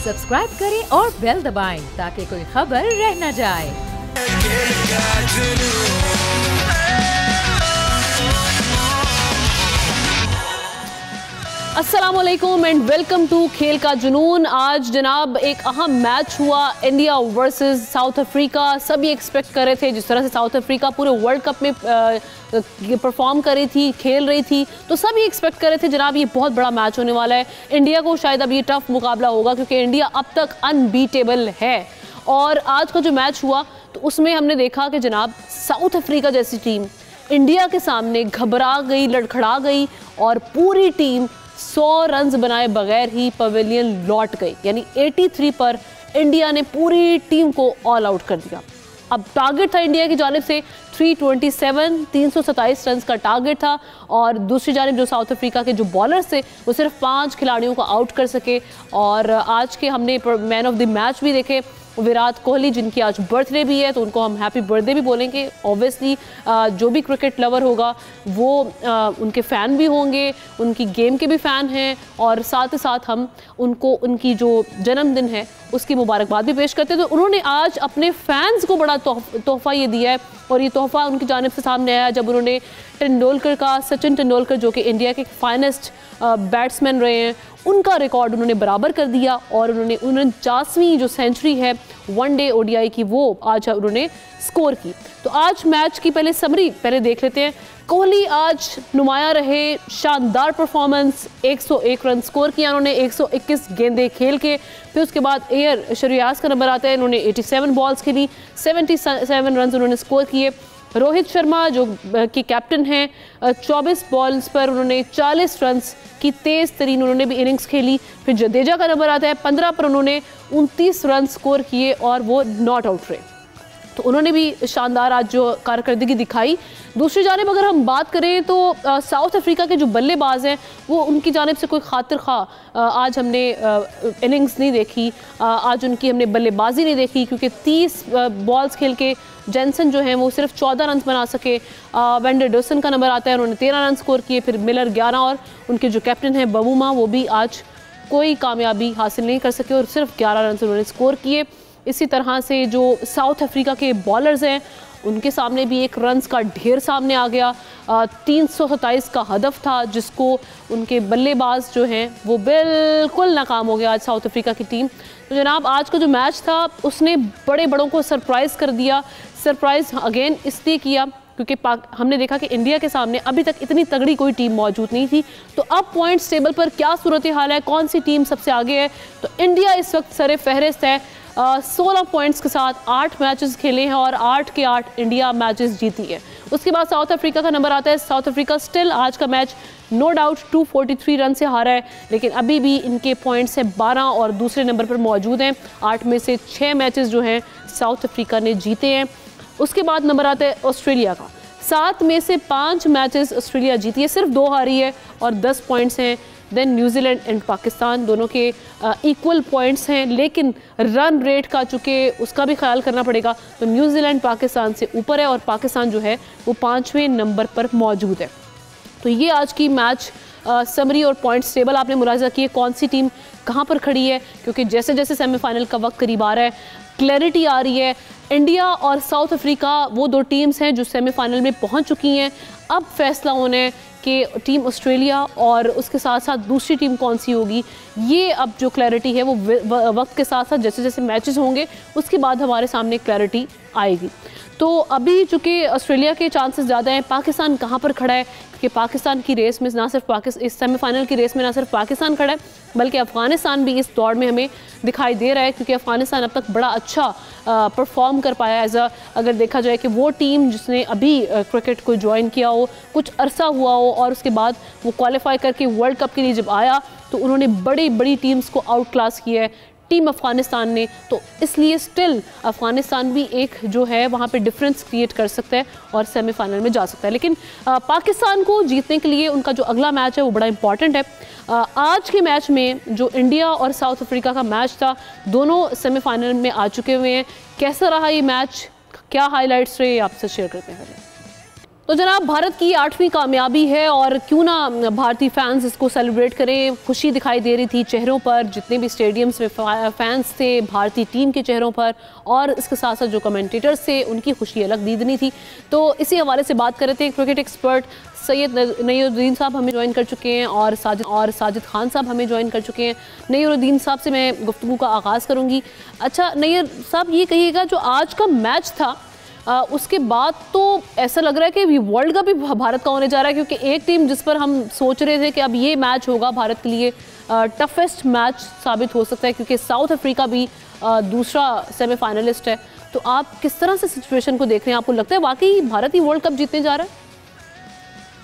Subscribe करें और bell दबाएं ताकि कोई खबर रह न जाए। अस्सलाम वालेकुम एंड वेलकम टू खेल का जुनून। आज जनाब एक अहम मैच हुआ, इंडिया वर्सेस साउथ अफ्रीका। सभी एक्सपेक्ट कर रहे थे जिस तरह से साउथ अफ्रीका पूरे वर्ल्ड कप में परफॉर्म कर रही थी, खेल रही थी, तो सभी एक्सपेक्ट कर रहे थे जनाब ये बहुत बड़ा मैच होने वाला है। इंडिया को शायद अब ये टफ मुकाबला होगा क्योंकि इंडिया अब तक अनबीटेबल है। और आज का जो मैच हुआ तो उसमें हमने देखा कि जनाब साउथ अफ्रीका जैसी टीम इंडिया के सामने घबरा गई, लड़खड़ा गई और पूरी टीम 100 रन्स बनाए बगैर ही पवेलियन लौट गई। यानी 83 पर इंडिया ने पूरी टीम को ऑल आउट कर दिया। अब टारगेट था इंडिया की जानिब से 327 रन्स का टारगेट था और दूसरी जानिब जो साउथ अफ्रीका के जो बॉलर्स थे वो सिर्फ 5 खिलाड़ियों को आउट कर सके। और आज के हमने मैन ऑफ द मैच भी देखे विराट कोहली, जिनकी आज बर्थडे भी है, तो उनको हम हैप्पी बर्थडे भी बोलेंगे। ऑब्वियसली जो भी क्रिकेट लवर होगा वो उनके फ़ैन भी होंगे, उनकी गेम के भी फ़ैन हैं और साथ ही साथ हम उनको उनकी जो जन्मदिन है उसकी मुबारकबाद भी पेश करते हैं। तो उन्होंने आज अपने फैंस को बड़ा तोहफ़ा ये दिया है और ये तोहफ़ा उनकी जानिब से सामने आया जब उन्होंने तेंदुलकर का, सचिन तेंदुलकर जो कि इंडिया के फाइनेस्ट बैट्समैन रहे हैं, उनका रिकॉर्ड उन्होंने बराबर कर दिया और उन्होंने 49वीं जो सेंचुरी है वनडे ओडीआई की वो आज उन्होंने स्कोर की। तो आज मैच की पहले समरी देख लेते हैं। कोहली आज नुमाया रहे, शानदार परफॉर्मेंस, 101 रन स्कोर किया उन्होंने 121 गेंदें खेल के। फिर उसके बाद एयर शरियास का नंबर आता है, उन्होंने 87 बॉल्स खेली, 77 रन उन्होंने स्कोर किए। रोहित शर्मा जो कि कैप्टन हैं, 24 बॉल्स पर उन्होंने 40 रन्स की तेज़ तरीन उन्होंने भी इनिंग्स खेली। फिर जडेजा का नंबर आता है, 15 पर उन्होंने 29 रन स्कोर किए और वो नॉट आउट रहे। तो उन्होंने भी शानदार आज जो कारकर्दगी दिखाई। दूसरी जानिब अगर हम बात करें तो साउथ अफ्रीका के जो बल्लेबाज हैं वो उनकी जानिब से कोई खातिर खा आज हमने इनिंग्स नहीं देखी, आज उनकी हमने बल्लेबाजी नहीं देखी क्योंकि 30 बॉल्स खेल के जेनसन जो हैं वो सिर्फ 14 रन बना सके। वेंडर डोसन का नंबर आता है, उन्होंने 13 रन स्कोर किए। फिर मिलर 11 और उनके जो कैप्टन हैं बबूमा वो भी आज कोई कामयाबी हासिल नहीं कर सके और सिर्फ 11 रन उन्होंने स्कोर किए। इसी तरह से जो साउथ अफ्रीका के बॉलर्स हैं उनके सामने भी एक रन्स का ढेर सामने आ गया। 327 का हदफ था जिसको उनके बल्लेबाज जो हैं वो बिल्कुल नाकाम हो गया आज साउथ अफ्रीका की टीम। तो जनाब आज का जो मैच था उसने बड़े बड़ों को सरप्राइज़ कर दिया। सरप्राइज़ अगेन इसलिए किया क्योंकि हमने देखा कि इंडिया के सामने अभी तक इतनी तगड़ी कोई टीम मौजूद नहीं थी। तो अब पॉइंट्स टेबल पर क्या सूरत हाल है, कौन सी टीम सबसे आगे है, तो इंडिया इस वक्त सरे फहरिस्त है 16 पॉइंट्स के साथ। 8 मैचेस खेले हैं और 8 के 8 इंडिया मैचेस जीती है। उसके बाद साउथ अफ्रीका का नंबर आता है। साउथ अफ्रीका स्टिल आज का मैच नो डाउट 243 रन से हारा है, लेकिन अभी भी इनके पॉइंट्स हैं 12 और दूसरे नंबर पर मौजूद हैं। 8 में से 6 मैचेस जो हैं साउथ अफ्रीका ने जीते हैं। उसके बाद नंबर आता है ऑस्ट्रेलिया का। 7 में से 5 मैचेस ऑस्ट्रेलिया जीती है, सिर्फ 2 हारी है और 10 पॉइंट्स हैं। देन न्यूजीलैंड एंड पाकिस्तान दोनों के इक्वल पॉइंट्स हैं, लेकिन रन रेट का चूँकि उसका भी ख्याल करना पड़ेगा तो न्यूजीलैंड पाकिस्तान से ऊपर है और पाकिस्तान जो है वो 5वें नंबर पर मौजूद है। तो ये आज की मैच समरी और पॉइंट्स टेबल आपने मुलाहिजा किए कौन सी टीम कहाँ पर खड़ी है, क्योंकि जैसे जैसे सेमीफाइनल का वक्त करीब आ रहा है क्लैरिटी आ रही है। इंडिया और साउथ अफ्रीका वो 2 टीम्स हैं जो सेमीफाइनल में पहुंच चुकी हैं। अब फैसला होना है कि टीम ऑस्ट्रेलिया और उसके साथ साथ दूसरी टीम कौन सी होगी। ये अब जो क्लैरिटी है वो वक्त के साथ साथ जैसे जैसे मैचेस होंगे उसके बाद हमारे सामने क्लैरिटी आएगी। तो अभी चूँकि ऑस्ट्रेलिया के चांसेस ज़्यादा हैं। पाकिस्तान कहाँ पर खड़ा है, क्योंकि पाकिस्तान की रेस में ना सिर्फ इस सेमीफाइनल की रेस में ना सिर्फ पाकिस्तान खड़ा है बल्कि अफ़गानिस्तान भी इस दौड़ में हमें दिखाई दे रहा है, क्योंकि अफ़गानिस्तान अब तक बड़ा अच्छा परफॉर्म कर पाया है। अगर देखा जाए कि वो टीम जिसने अभी क्रिकेट को ज्वाइन किया हो, कुछ अरसा हुआ हो और उसके बाद वो क्वालिफाई करके वर्ल्ड कप के लिए जब आया तो उन्होंने बड़ी बड़ी टीम्स को आउट क्लास किया है टीम अफ़गानिस्तान ने। तो इसलिए स्टिल अफ़गानिस्तान भी एक जो है वहाँ पे डिफरेंस क्रिएट कर सकता है और सेमीफाइनल में जा सकता है। लेकिन पाकिस्तान को जीतने के लिए उनका जो अगला मैच है वो बड़ा इंपॉर्टेंट है। आज के मैच में जो इंडिया और साउथ अफ्रीका का मैच था दोनों सेमीफाइनल में आ चुके हुए हैं। कैसा रहा ये मैच, क्या हाईलाइट्स रहे आपसे शेयर करते हैं। तो जनाब, भारत की 8वीं कामयाबी है और क्यों ना भारतीय फैंस इसको सेलिब्रेट करें। खुशी दिखाई दे रही थी चेहरों पर, जितने भी स्टेडियम्स में फैंस थे भारतीय टीम के चेहरों पर, और इसके साथ साथ जो कमेंटेटर्स थे उनकी खुशी अलग दीदनी थी। तो इसी हवाले से बात कर रहे थे। क्रिकेट एक्सपर्ट सैयद नईरुद्दीन साहब हमें ज्वाइन कर चुके हैं और साजिद खान साहब हमें ज्वाइन कर चुके हैं। नईरुद्दीन साहब से मैं गुफ्तगू का आगाज़ करूँगी। अच्छा नईर साहब, ये कहिएगा जो आज का मैच था उसके बाद तो ऐसा लग रहा है कि वर्ल्ड कप भी भारत का होने जा रहा है, क्योंकि एक टीम जिस पर हम सोच रहे थे कि अब ये मैच होगा भारत के लिए टफेस्ट मैच साबित हो सकता है, क्योंकि साउथ अफ्रीका भी दूसरा सेमीफाइनलिस्ट है। तो आप किस तरह से सिचुएशन को देख रहे हैं? आपको लगता है वाकई भारत ही वर्ल्ड कप जीतने जा रहा है?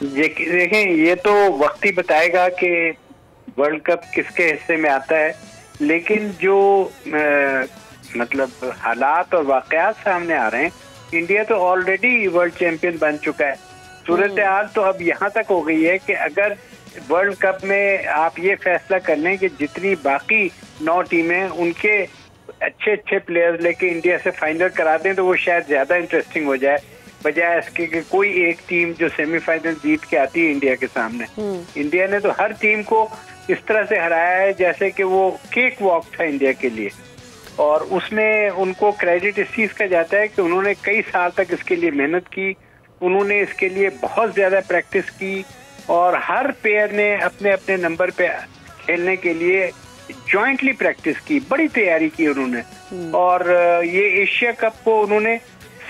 देखें, ये तो वक्त ही बताएगा कि वर्ल्ड कप किसके हिस्से में आता है, लेकिन जो मतलब हालात और वाकयात सामने आ रहे हैं, इंडिया तो ऑलरेडी वर्ल्ड चैंपियन बन चुका है। सूरत हाल तो अब यहाँ तक हो गई है कि अगर वर्ल्ड कप में आप ये फैसला कर लें कि जितनी बाकी 9 टीमें उनके अच्छे अच्छे प्लेयर्स लेके इंडिया से फाइनल करा दें तो वो शायद ज्यादा इंटरेस्टिंग हो जाए, बजाय इसके कि कोई एक टीम जो सेमीफाइनल जीत के आती है इंडिया के सामने। इंडिया ने तो हर टीम को इस तरह से हराया है जैसे कि वो केक वॉक था इंडिया के लिए, और उसमें उनको क्रेडिट इस चीज़ का जाता है कि उन्होंने कई साल तक इसके लिए मेहनत की, उन्होंने इसके लिए बहुत ज़्यादा प्रैक्टिस की, और हर प्लेयर ने अपने अपने नंबर पे खेलने के लिए जॉइंटली प्रैक्टिस की, बड़ी तैयारी की उन्होंने। और ये एशिया कप को उन्होंने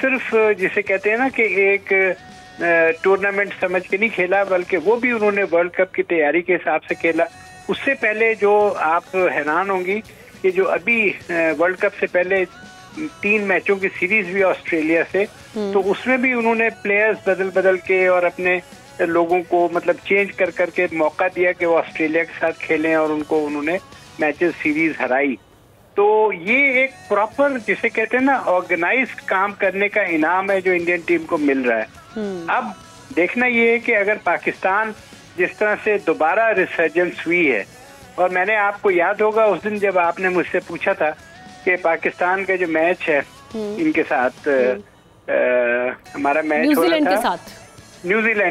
सिर्फ जिसे कहते हैं ना कि एक टूर्नामेंट समझ के नहीं खेला, बल्कि वो भी उन्होंने वर्ल्ड कप की तैयारी के हिसाब से खेला। उससे पहले जो आप हैरान होंगी कि जो अभी वर्ल्ड कप से पहले 3 मैचों की सीरीज भी ऑस्ट्रेलिया से, तो उसमें भी उन्होंने प्लेयर्स बदल बदल के और अपने लोगों को मतलब चेंज कर करके मौका दिया कि वो ऑस्ट्रेलिया के साथ खेलें, और उनको उन्होंने मैचेस सीरीज हराई। तो ये एक प्रॉपर जिसे कहते हैं ना ऑर्गेनाइज्ड काम करने का इनाम है जो इंडियन टीम को मिल रहा है। अब देखना ये है कि अगर पाकिस्तान जिस तरह से दोबारा रिसर्जेंस हुई है, और मैंने आपको याद होगा उस दिन जब आपने मुझसे पूछा था कि पाकिस्तान का जो मैच है इनके साथ हमारा मैच न्यूजीलैंड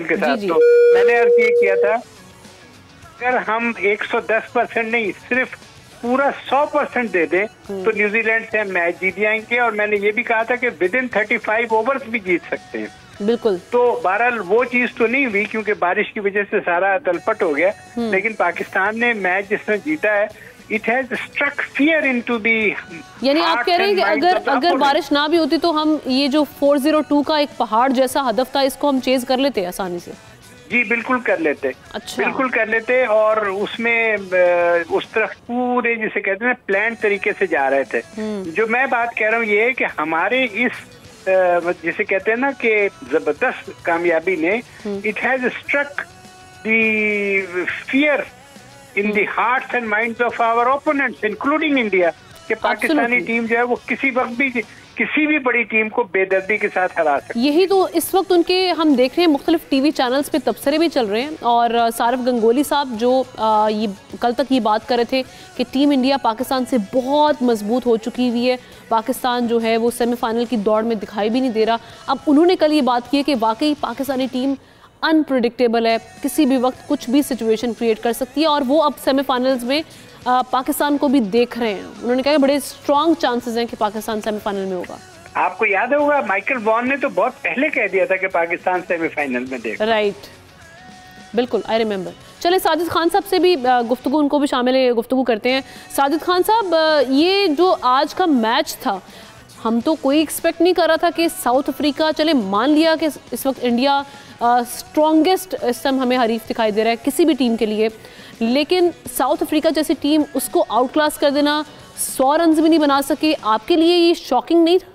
के साथ तो मैंने अर्ज ये किया था अगर हम 110% नहीं सिर्फ पूरा 100% दे दें तो न्यूजीलैंड से हम मैच जीत जाएंगे, और मैंने ये भी कहा था कि विदिन 35 ओवर्स भी जीत सकते हैं। बिल्कुल। तो बहरहाल वो चीज तो नहीं हुई क्योंकि बारिश की वजह से सारा तलपट हो गया, लेकिन पाकिस्तान ने मैच जिसने जीता है it has struck fear into the, यानी आप कह रहे हैं कि अगर बारिश ना भी होती तो हम ये जो 402 का एक पहाड़ जैसा हदफ था इसको हम चेज कर लेते आसानी से? जी बिल्कुल कर लेते। अच्छा। बिल्कुल कर लेते, और उसमें उस तरफ पूरे जिसे कहते हैं प्लान तरीके से जा रहे थे। जो मैं बात कह रहा हूँ ये है कि हमारे इस जिसे कहते हैं ना कि जबरदस्त कामयाबी ने it has struck the fear in the hearts and minds of our opponents including India, कि पाकिस्तानी टीम जो है वो किसी वक्त भी किसी भी बड़ी टीम को बेदर्दी के साथ हरा सकती है। यही तो इस वक्त उनके हम देख रहे हैं मुख्तलिफ टीवी चैनल्स पे तबसरे भी चल रहे हैं, और सारफ गंगोली साहब जो ये कल तक ये बात कर रहे थे कि टीम इंडिया पाकिस्तान से बहुत मजबूत हो चुकी हुई है, पाकिस्तान जो है वो सेमीफाइनल की दौड़ में दिखाई भी नहीं दे रहा। अब उन्होंने कल ये बात की है कि वाकई पाकिस्तानी टीम अनप्रिडिक्टेबल है, किसी भी वक्त कुछ भी सिचुएशन क्रिएट कर सकती है, और वो अब सेमीफाइनल्स में पाकिस्तान को भी देख रहे हैं। उन्होंने कहा बड़े स्ट्रॉन्ग चांसेस हैं कि पाकिस्तान सेमीफाइनल में होगा। आपको याद होगा माइकल वॉन ने तो बहुत पहले कह दिया था कि पाकिस्तान सेमीफाइनल में देगा। राइट, बिल्कुल, आई रिमेम्बर। चले साजिद खान साहब से भी गुफ्तगू, उनको भी शामिल गुफ्तगू करते हैं। साजिद खान साहब, ये जो आज का मैच था, हम तो कोई एक्सपेक्ट नहीं कर रहा था कि साउथ अफ्रीका, चले मान लिया कि इस वक्त इंडिया स्ट्रॉन्गेस्ट इस टाइम हमें हरीफ दिखाई दे रहा है किसी भी टीम के लिए, लेकिन साउथ अफ्रीका जैसी टीम उसको आउट क्लास कर देना, 100 रन भी नहीं बना सके, आपके लिए ये शॉकिंग नहीं था?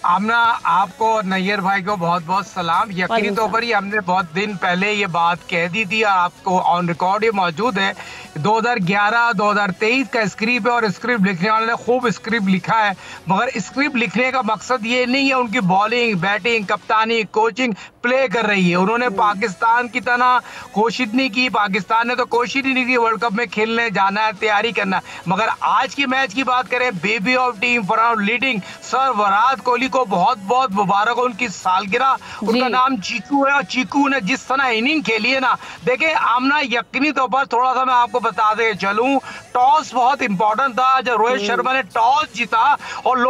आमना, आपको और नैयर भाई को बहुत बहुत सलाम। यकीनी तौर पर ही हमने बहुत दिन पहले ये बात कह दी थी, और आपको ऑन रिकॉर्ड ये मौजूद है 2011, 2023 का स्क्रिप्ट है और स्क्रिप्ट लिखने वाले ने खूब स्क्रिप्ट लिखा है, मगर स्क्रिप्ट लिखने का मकसद ये नहीं है उनकी बॉलिंग, बैटिंग, कप्तानी, कोचिंग प्ले कर रही है। उन्होंने पाकिस्तान की तरह कोशिश नहीं की, पाकिस्तान ने तो कोशिश ही नहीं की वर्ल्ड कप में खेलने जाना है, तैयारी करना। मगर आज की मैच की बात करें, baby of team for leading sir Virat Kohli को बहुत बहुत मुबारक हो, उनकी सालगिरह। उनका नाम चीकू है और चीकू ने जिस तरह इनिंग खेली है ना, देखिए आमना यकीनी तौर पर थोड़ा सा मैं आपको बता दे चलूं, टॉस बहुत इंपॉर्टेंट था। जब रोहित शर्मा ने टॉस जीता और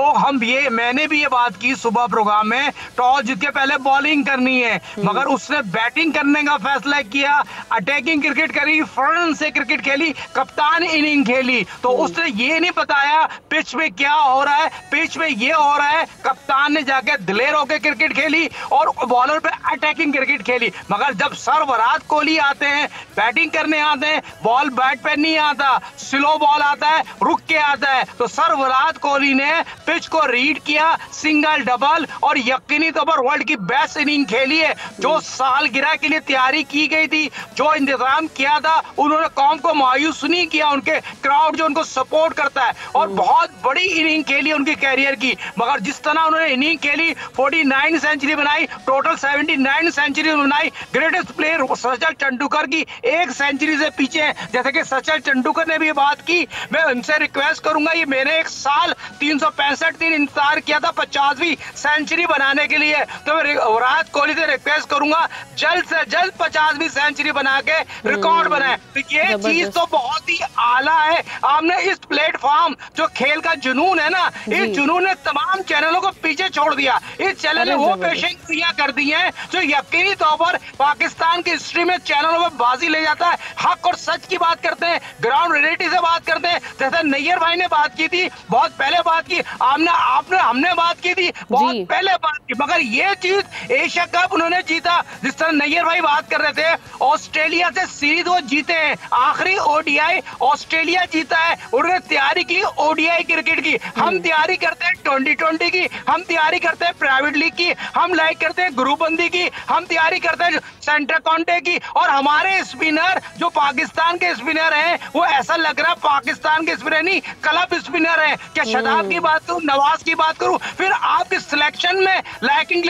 मैंने भी ये बात की सुबह प्रोग्राम में, टॉस जीत के पहले बॉलिंग करनी है, मगर उसने बैटिंग करने का फैसला किया, अटैकिंग क्रिकेट करी, फ्रंट से क्रिकेट खेली, कप्तान इनिंग खेली। तो उसने ये नहीं बताया पिच में क्या हो रहा है, पिच में ये हो रहा है, कप्तान ने जाके दिलेर होकर क्रिकेट खेली और बॉलर पे अटैकिंग क्रिकेट खेली। मगर जब सर विराट कोहली आते हैं, बैटिंग करने आते हैं, बॉल बैट पे नहीं आता, स्लो बॉल आता है, रुक के आता है, तो सर विराट कोहली ने पिच को रीड किया, सिंगल डबल, और यकीनी तौर पर वर्ल्ड की बेस्ट इनिंग खेली है। जो सालगिरह के लिए तैयारी की गई थी, जो इंतजाम किया था, उन्होंने कौम को मायूस नहीं किया, उनके क्राउड जो उनको सपोर्ट करता है, और बहुत बड़ी इनिंग खेली उनके कैरियर की। मगर जिस तरह उन्होंने इनिंग खेली, 49 सेंचुरी बनाई, टोटल 79 सेंचुरी बनाई, ग्रेटेस्ट प्लेयर सचिन तेंदुलकर की एक सेंचुरी से पीछे है। जैसे कि सचिन तेंदुलकर ने भी बात की, मैं उनसे रिक्वेस्ट करूंगा, ये मैंने एक साल 365 दिन इंतजार किया था 50वीं सेंचुरी बनाने के लिए, तो मैं विराट कोहली से रिक्वेस्ट करूंगा जल्द से जल्द 50वीं सेंचुरी बना के रिकॉर्ड बनाए। तो ये चीज तो बहुत ही आला है। आपने इस प्लेटफॉर्म जो खेल का जुनून है ना, इस जुनून ने तमाम चैनलों को पीछे छोड़ दिया। इस चैनल ने वो पेशेंसियां कर दी हैं जो यकीनी तौर पर पाकिस्तान की हिस्ट्री में चैनलों में बाजी ले जाता है। हक और सच की बात करते हैं, ग्राउंड रियलिटी से बात करते हैं, जैसे नैयर भाई ने बात की थी, बहुत पहले बात की, हमने बात की थी, बहुत पहले बात की। मगर ये चीज एशिया कप उन्होंने जीता, जिस तरह नैयर भाई बात कर रहे थे, ऑस्ट्रेलिया से सीरीज वो जीते हैं, आखिरी ओडीआई ऑस्ट्रेलिया जीता है। उन्होंने तैयारी की ओडीआई क्रिकेट की, हम तैयारी करते हैं 2020 की, हम तैयारी करते हैं प्राइवेट लीग की, हम लाइक करते हैं ग्रुपबंदी की, हम तैयारी करते हैं सेंटर कॉन्टे की। और हमारे स्पिनर जो पाकिस्तान के स्पिनर हैं, वो ऐसा लग रहा है पाकिस्तान के स्पिनर नहीं, क्लब स्पिनर है। क्या शदाब की बात करूं, नवाज की बात करूं, फिर आपके सिलेक्शन में लाइकिंग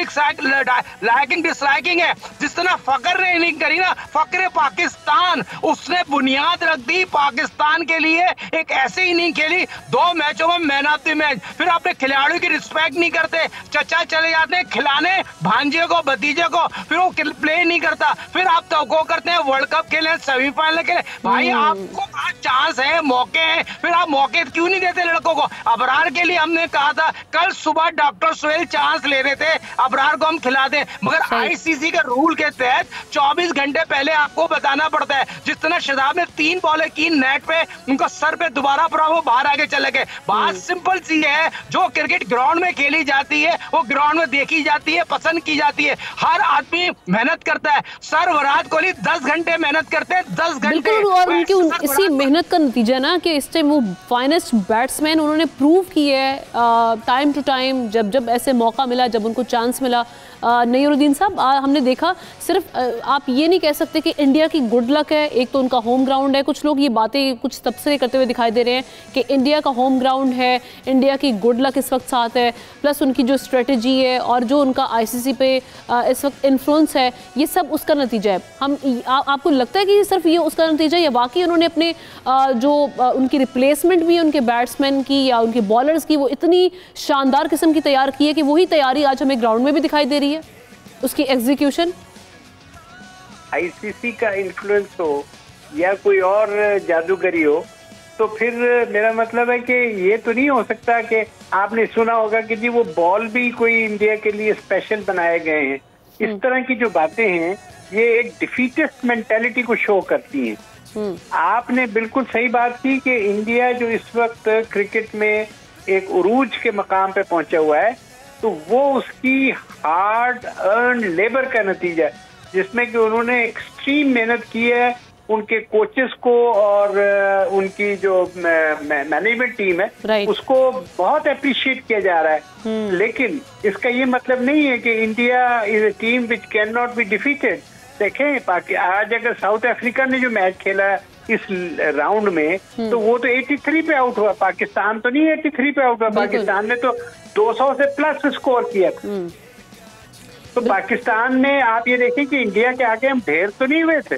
डिसलाइकिंग है। जिस तरह फकर ने इनिंग करी ना, फकर पाकिस्तान, उसने बुनियाद रख दी पाकिस्तान के लिए, एक ऐसी इनिंग खेली, 2 मैचों में मैन ऑफ द मैच। फिर अपने खिलाड़ियों की रिस्पेक्ट नहीं करते, चचा चले जाते हैं खिलाने भांजे को, भतीजे को, फिर वो प्ले नहीं करता। फिर आप तो करते हैं वर्ल्ड कप खेले, सेमीफाइनल खेले, भाई आपको आज चांस है, मौके हैं, फिर आप मौके क्यों नहीं देते लड़कों को? अबरार के लिए हमने कहा था, कल सुबह डॉक्टर सोहेल चांस ले रहे थे, अबरार को हम खिला दें, मगर आईसीसी के रूल के तहत 24 घंटे पहले आपको बताना पड़ता है। जिस तरह शदाब ने 3 बॉलें की नेट पे, उनका सर पे दोबारा पड़ा, वो बाहर आगे चले गए। बात सिंपल सी है, जो क्रिकेट ग्राउंड में खेली जाती है, वो ग्राउंड में देखी जाती है, पसंद की जाती है, हर आदमी मेहनत करता है। सर विराट कोहली 10 घंटे मेहनत करते हैं, 10 घंटे। और उनकी इसी मेहनत का नतीजा ना कि इस टाइम वो फाइनेस्ट बैट्समैन उन्होंने प्रूव किए है टाइम टू टाइम, जब ऐसे मौका मिला, जब उनको चांस मिला। नईरुद्दीन साहब, हमने देखा सिर्फ आप ये नहीं कह सकते कि इंडिया की गुड लक है, एक तो उनका होम ग्राउंड है, कुछ लोग ये बातें कुछ तबसरे करते हुए दिखाई दे रहे हैं कि इंडिया का होम ग्राउंड है, इंडिया की गुड लक इस वक्त साथ है, प्लस उनकी जो स्ट्रेटजी है और जो उनका आईसीसी पे इस वक्त इन्फ्लुएंस है, ये सब उसका नतीजा है। आपको लगता है कि सिर्फ ये उसका नतीजा है या बाकी उन्होंने अपने जो उनकी रिप्लेसमेंट भी उनके बैट्समैन की या उनके बॉलर्स की वो इतनी शानदार किस्म की तैयार की है कि वही तैयारी आज हमें ग्राउंड में भी दिखाई दे रही है, उसकी एग्जीक्यूशन? आईसीसी का इन्फ्लुएंस हो या कोई और जादूगरी हो, तो फिर मेरा मतलब है कि ये तो नहीं हो सकता कि आपने सुना होगा कि जी वो बॉल भी कोई इंडिया के लिए स्पेशल बनाए गए हैं। इस तरह की जो बातें हैं, ये एक डिफीटिस्ट मेंटालिटी को शो करती हैं। आपने बिल्कुल सही बात की कि इंडिया जो इस वक्त क्रिकेट में एक उरूज के मकाम पे पहुंचा हुआ है, तो वो उसकी हार्ड अर्न लेबर का नतीजा है, जिसमें कि उन्होंने एक्सट्रीम मेहनत की है। उनके कोचेस को और उनकी जो मैनेजमेंट टीम है, उसको बहुत अप्रिशिएट किया जा रहा है। लेकिन इसका ये मतलब नहीं है कि India is a team which can not be defeated. देखें, आज अगर साउथ अफ्रीका ने जो मैच खेला इस राउंड में, तो वो तो 83 पे आउट हुआ। पाकिस्तान तो नहीं 83 पे आउट हुआ, पाकिस्तान ने तो 200 से प्लस स्कोर किया था। तो पाकिस्तान ने, आप ये देखें कि इंडिया के आगे हम ढेर तो नहीं हुए थे।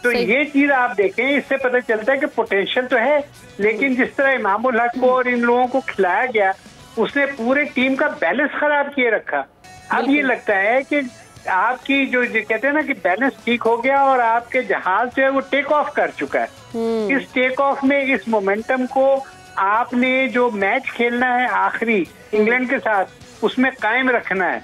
तो ये चीज आप देखें, इससे पता चलता है कि पोटेंशियल तो है, लेकिन जिस तरह इमामुल हक को और इन लोगों को खिलाया गया, उसने पूरे टीम का बैलेंस खराब किए रखा। अब ये लगता है कि आपकी जो कहते हैं ना कि बैलेंस ठीक हो गया और आपके जहाज जो है वो टेक ऑफ कर चुका है। इस टेक ऑफ में, इस मोमेंटम को आपने जो मैच खेलना है आखिरी इंग्लैंड के साथ, उसमें कायम रखना है।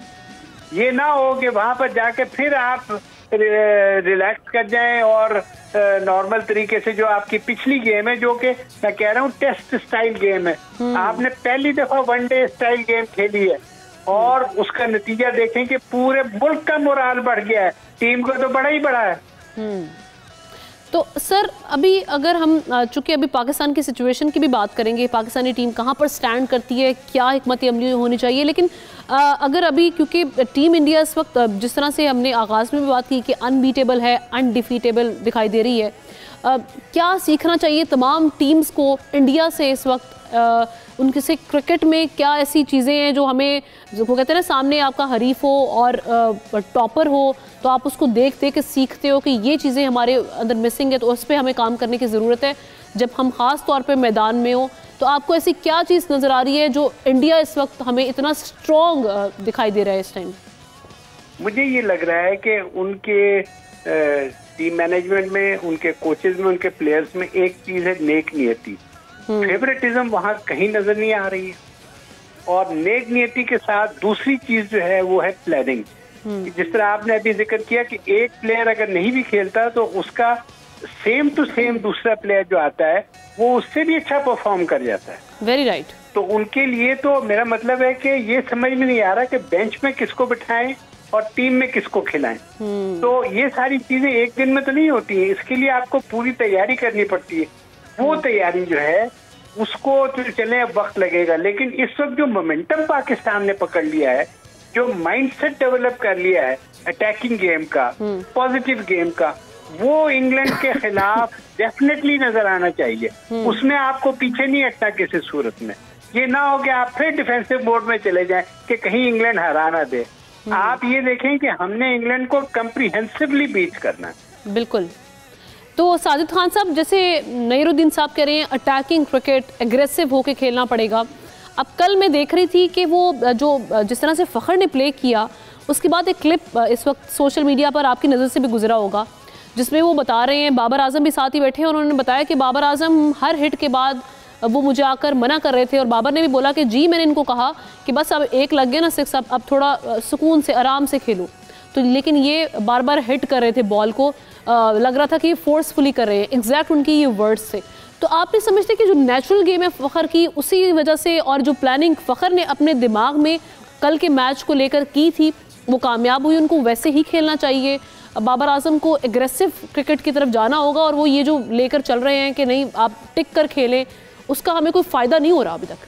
ये ना हो कि वहां पर जाके फिर आप रिलैक्स कर जाएं और नॉर्मल तरीके से, जो आपकी पिछली गेम है, जो कि मैं कह रहा हूँ टेस्ट स्टाइल गेम है, आपने पहली दफा वनडे स्टाइल गेम खेली है और उसका नतीजा देखें कि पूरे मुल्क का मोराल बढ़ गया है, टीम को तो बड़ा ही बड़ा है। तो सर अभी अगर हम चूंकि अभी पाकिस्तान की सिचुएशन की भी बात करेंगे, पाकिस्तानी टीम कहाँ पर स्टैंड करती है, क्या हिकमत अमली होनी चाहिए, लेकिन अगर अभी क्योंकि टीम इंडिया इस वक्त जिस तरह से हमने आगाज़ में भी बात की कि अनबीटेबल है, अनडिफीटेबल दिखाई दे रही है, क्या सीखना चाहिए तमाम टीम्स को इंडिया से इस वक्त? उनके से क्रिकेट में क्या ऐसी चीज़ें हैं जो हमें, जो कहते हैं ना, सामने आपका हरीफ हो और टॉपर हो तो आप उसको देख के सीखते हो कि ये चीज़ें हमारे अंदर मिसिंग है, तो उस पर हमें काम करने की ज़रूरत है जब हम ख़ास तौर पे मैदान में हो। तो आपको ऐसी क्या चीज़ नज़र आ रही है जो इंडिया इस वक्त हमें इतना स्ट्रॉन्ग दिखाई दे रहा है इस टाइम? मुझे ये लग रहा है कि उनके टीम मैनेजमेंट में, उनके कोचेज में, उनके प्लेयर्स में एक चीज़ है नेक नियति। फेवरेटिज्म वहाँ कहीं नजर नहीं आ रही है। और नेक नियति के साथ दूसरी चीज जो है वो है प्लानिंग। जिस तरह आपने अभी जिक्र किया कि एक प्लेयर अगर नहीं भी खेलता तो उसका सेम टू सेम दूसरा प्लेयर जो आता है वो उससे भी अच्छा परफॉर्म कर जाता है। Very right. तो उनके लिए तो मेरा मतलब है कि ये समझ में नहीं आ रहा कि बेंच में किसको बिठाएं और टीम में किसको खिलाएं। तो ये सारी चीजें एक दिन में तो नहीं होती है, इसके लिए आपको पूरी तैयारी करनी पड़ती है। वो तैयारी जो है उसको तो चले अब वक्त लगेगा, लेकिन इस वक्त जो मोमेंटम पाकिस्तान ने पकड़ लिया है, जो माइंडसेट डेवलप कर लिया है अटैकिंग गेम का, पॉजिटिव गेम का, वो इंग्लैंड के खिलाफ डेफिनेटली नजर आना चाहिए। उसमें आपको पीछे नहीं हटना किसी सूरत में। ये ना हो कि आप फिर डिफेंसिव मोड में चले जाएं कि कहीं इंग्लैंड हरा ना दे। आप ये देखें कि हमने इंग्लैंड को कम्प्रीहेंसिवली बीट करना है। बिल्कुल। तो साजिद खान साहब, जैसे नईरुद्दीन साहब कह रहे हैं अटैकिंग क्रिकेट, एग्रेसिव होके खेलना पड़ेगा। अब कल मैं देख रही थी कि वो जो जिस तरह से फ़खर ने प्ले किया, उसके बाद एक क्लिप इस वक्त सोशल मीडिया पर आपकी नज़र से भी गुजरा होगा, जिसमें वो बता रहे हैं, बाबर आजम भी साथ ही बैठे हैं, उन्होंने बताया कि बाबर आजम हर हिट के बाद वो मुझे आकर मना कर रहे थे और बाबर ने भी बोला कि जी मैंने इनको कहा कि बस अब एक लग गया ना सिक्स, अब थोड़ा सुकून से आराम से खेलो। तो लेकिन ये बार बार हिट कर रहे थे बॉल को, लग रहा था कि फोर्सफुली कर रहे हैं, एग्जैक्ट उनकी ये वर्ड्स थे। तो आप नहीं समझते कि जो नेचुरल गेम है फ़खर की, उसी वजह से और जो प्लानिंग फ़खर ने अपने दिमाग में कल के मैच को लेकर की थी वो कामयाब हुई, उनको वैसे ही खेलना चाहिए। बाबर आजम को एग्रेसिव क्रिकेट की तरफ जाना होगा और वो ये जो लेकर चल रहे हैं कि नहीं आप टिक कर खेलें, उसका हमें कोई फ़ायदा नहीं हो रहा अभी तक।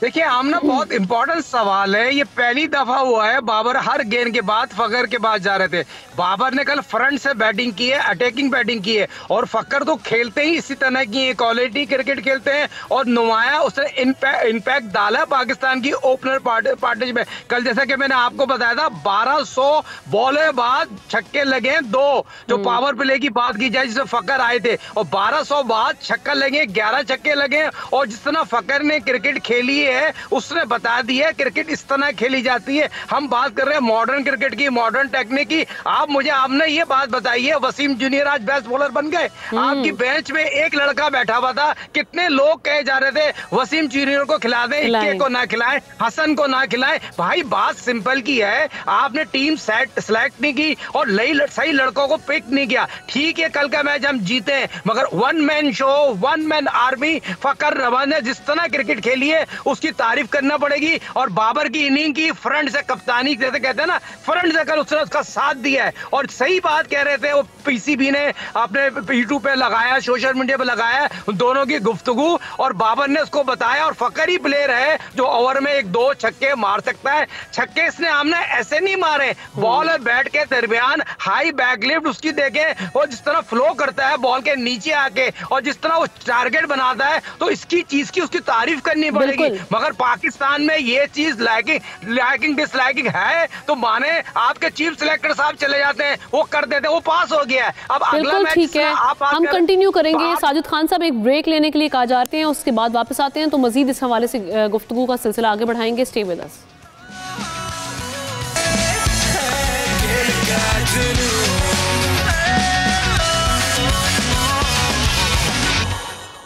देखिए आमना, बहुत इंपॉर्टेंट सवाल है। ये पहली दफा हुआ है बाबर हर गेंद के बाद फकर के पास जा रहे थे। बाबर ने कल फ्रंट से बैटिंग की है, अटैकिंग बैटिंग की है, और फकर तो खेलते ही इसी तरह की क्वालिटी क्रिकेट खेलते हैं और नुमाया उसने इम्पैक्ट डाला पाकिस्तान की ओपनर पार्टनरशिप में। कल जैसा कि मैंने आपको बताया था 1200 बॉलें बाद छक्के लगे, 2 जो पावर प्ले की बात की जाए जिसमें फकर आए थे, और 1200 बाद छक्का लगे, 11 छक्के लगे। और जिस तरह फकर ने क्रिकेट खेली है उसने बता दिया क्रिकेट इस तरह खेली जाती है। हम बात कर रहे हैं मॉडर्न क्रिकेट की, मॉडर्न टेक्निक की। आपने ये बात बताई है, वसीम जूनियर आज बेस्ट बॉलर बन गए। आपकी बेंच में एक लड़का बैठा हुआ था, कितने लोग कहे जा रहे थे वसीम जूनियर को खिला दें, इक्के को ना खिलाएं, हसन को ना खिलाएं। भाई बात सिंपल की है, आपने टीम सेलेक्ट नहीं की और सही लड़कों को पिक नहीं किया। ठीक है कल का मैच हम जीते हैं, मगर one man show, one man army Fakhar रवा ने जिस तरह क्रिकेट खेली है उसकी तारीफ करना पड़ेगी। और बाबर की इनिंग की फ्रंट से कप्तानी जैसे कहते हैं ना, फ्रंट से कल उसने उसका साथ दिया है। और सही बात कह रहे थे वो, पीसीबी ने अपने यूट्यूब पे लगाया, सोशल मीडिया पे लगाया दोनों की गुफ्तगू, और बाबर ने उसको बताया। और फकर ही प्लेयर है जो ओवर में 1-2 छक्के मार सकता है। छक्के इसने हमने ऐसे नहीं मारे, बॉल और बैट के दरमियान हाई बैकलिफ्ट उसकी देखें, और जिस तरह फ्लो करता है बॉल के नीचे आके, और जिस तरह वो टारगेट बनाता है, तो इसकी चीज की उसकी तारीफ करनी पड़ेगी। मगर पाकिस्तान में ये चीज लाइकिंग डिसलाइकिंग है तो माने आपके चीफ सिलेक्टर साहब चले जाते हैं, वो कर देते हैं, वो पास हो गया है। अब अगला मैच ठीक है, हम कंटिन्यू करेंगे। साजिद खान साहब एक ब्रेक लेने के लिए कहा जाते हैं, उसके बाद वापस आते हैं तो मजीद इस हवाले से गुफ्तगू का सिलसिला आगे बढ़ाएंगे। Stay with us.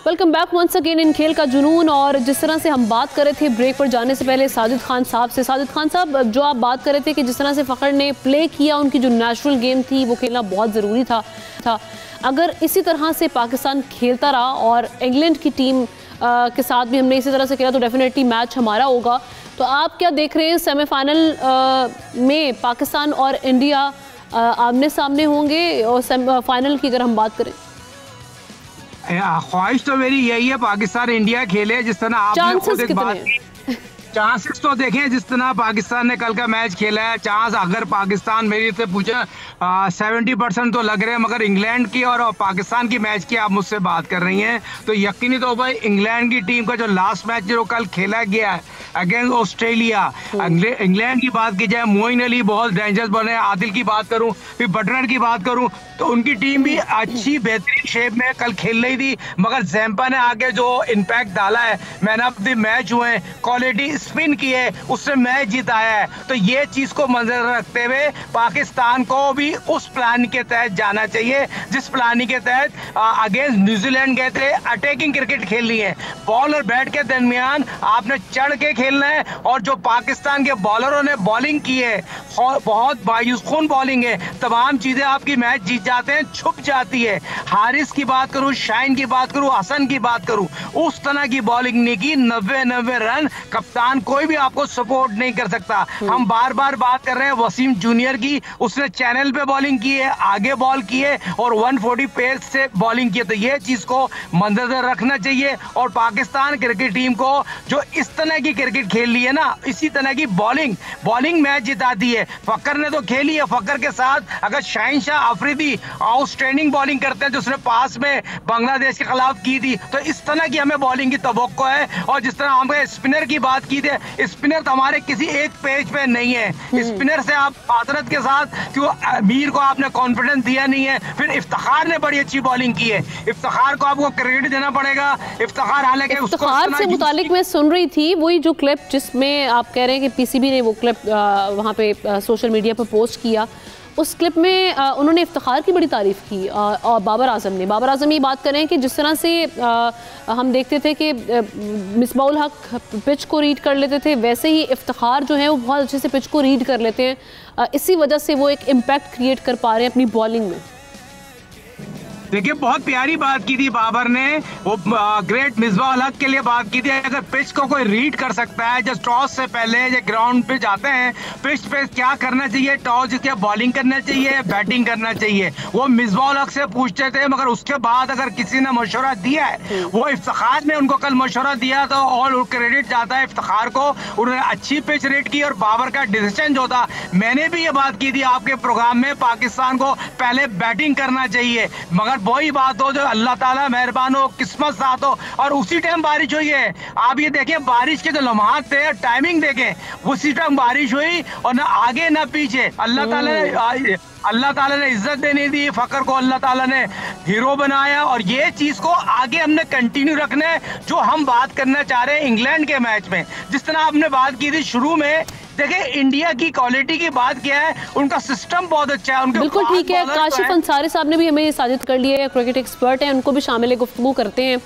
Welcome back once again इन खेल का जुनून। और जिस तरह से हम बात कर रहे थे ब्रेक पर जाने से पहले साजिद खान साहब से, साजिद खान साहब जो आप बात कर रहे थे कि जिस तरह से फ़खर ने प्ले किया, उनकी जो नेचुरल गेम थी वो खेलना बहुत ज़रूरी था। अगर इसी तरह से पाकिस्तान खेलता रहा और इंग्लैंड की टीम के साथ भी हमने इसी तरह से खेला तो डेफिनेटली मैच हमारा होगा। तो आप क्या देख रहे हैं सेमीफाइनल में पाकिस्तान और इंडिया आमने सामने होंगे? और फाइनल की अगर हम बात करें, ख्वाहिश तो मेरी यही है पाकिस्तान इंडिया खेले। जिस तरह आपने खुद एक बात की, चांसेस तो देखें जिस तरह पाकिस्तान ने कल का मैच खेला है, चांस अगर पाकिस्तान मेरी से पूछे 70% तो लग रहे हैं। मगर इंग्लैंड की और पाकिस्तान की मैच की आप मुझसे बात कर रही हैं तो यकीनी तौर पर इंग्लैंड की टीम का जो लास्ट मैच जो कल खेला गया है अगेंस्ट ऑस्ट्रेलिया, इंग्लैंड की बात की जाए, मोइन अली बहुत डेंजरस बने, आदिल की बात करूं, फिर बटलर की बात करूं, तो उनकी टीम भी अच्छी बेहतरीन शेप में कल खेल रही थी। मगर जैम्पा ने आगे जो इम्पैक्ट डाला है, मैन ऑफ द मैच हुए, क्वालिटी स्पिन की है, उससे मैच जिताया है। तो ये चीज को मंजर रखते हुए पाकिस्तान को भी उस प्लान के तहत जाना चाहिए जिस प्लानिंग के तहत अगेंस्ट न्यूजीलैंड गए थे। अटैकिंग क्रिकेट खेलनी है, बॉल और बैट के दरमियान आपने चढ़ के खेलना है। और जो पाकिस्तान के बॉलरों ने बॉलिंग की है, बहुत बायूसखून बॉलिंग है, तमाम चीजें आपकी मैच जीत जाते हैं, छुप जाती है। हारिस की बात करूं, शाइन की बात करूं, हसन की बात करूं, उस तरह की बॉलिंग नहीं की। 90 रन, कप्तान कोई भी आपको सपोर्ट नहीं कर सकता। हम बार बार बात कर रहे हैं वसीम जूनियर की, उसने चैनल पे बॉलिंग की है, आगे बॉल की है और 140 पेस से बॉलिंग की है। तो ये चीज को मंजर रखना चाहिए। और पाकिस्तान क्रिकेट टीम को जो इस तरह की क्रिकेट खेल ली है ना, इसी तरह की बॉलिंग मैच जिताती है। फकर ने तो खेली है, फकर के साथ अगर शाहीन शाह अफरीदी आउटस्टैंडिंग बॉलिंग करते हैं जो उसने पास में बांग्लादेश के खिलाफ की थी, तो इस तरह की हमें बॉलिंग की तवक्को है। और जिस तरह हमें स्पिनर की बात की थी, स्पिनर तो हमारे किसी एक पेज पे नहीं है। स्पिनर से आप माजरत के साथ क्यों अमीर को आपने कॉन्फिडेंस दिया नहीं है। फिर इफ्तिखार ने बड़ी अच्छी बॉलिंग की है, इफ्तिखार को आपको क्रेडिट देना पड़ेगा। इफ्तिखार हालांकि इफ्तिखार से मुतालिक मैं सुन रही थी वही जो क्लिप जिसमें आप कह रहे हैं कि पीसीबी ने वो क्लिप वहाँ पे सोशल मीडिया पर पोस्ट किया, उस क्लिप में उन्होंने इफ्तिखार की बड़ी तारीफ़ की। और बाबर आजम ये बात कर रहे हैं कि जिस तरह से हम देखते थे कि मिसबाउल हक पिच को रीड कर लेते थे, वैसे ही इफ्तिखार जो है वो बहुत अच्छे से पिच को रीड कर लेते हैं। इसी वजह से वो एक इम्पैक्ट क्रिएट कर पा रहे हैं अपनी बॉलिंग में। देखिए बहुत प्यारी बात की थी बाबर ने, वो ग्रेट मिसबाह हक के लिए बात की थी। अगर पिच को कोई रीड कर सकता है, जब टॉस से पहले जब ग्राउंड पे जाते हैं, पिच पे क्या करना चाहिए, टॉस जिसके बॉलिंग करना चाहिए, बैटिंग करना चाहिए, वो मिसबाह हक से पूछते थे। मगर उसके बाद अगर किसी ने मशवरा दिया है, वो इफ्तिखार ने उनको कल मशवरा दिया तो ऑल क्रेडिट जाता है इफ्तिखार को। उन्होंने अच्छी पिच रीड की और बाबर का डिसीजन जो था, मैंने भी ये बात की थी आपके प्रोग्राम में, पाकिस्तान को पहले बैटिंग करना चाहिए। मगर वही बात हो जो अल्लाह ताला मेहरबान हो, किस्मत साथ हो, और उसी टाइम बारिश हुई है। आप ये देखें बारिश के जो लम्हात थे, टाइमिंग देखें, उसी टाइम बारिश हुई और ना आगे ना पीछे। अल्लाह ताला ने इज्जत देनी दी, फकर को अल्लाह ताला ने हीरो बनाया। और ये चीज को आगे हमने कंटिन्यू रखना है। जो हम बात करना चाह रहे हैं इंग्लैंड के मैच में, जिस तरह आपने बात की थी शुरू में, देखिए इंडिया की क्वालिटी की बात क्या है, उनका सिस्टम बहुत अच्छा है, उनके बिल्कुल ठीक है। काशिफ अंसारी साहब ने भी हमें साजिद कर लिया है, क्रिकेट एक्सपर्ट हैं, उनको भी शामिल गुफ्तगू करते हैं।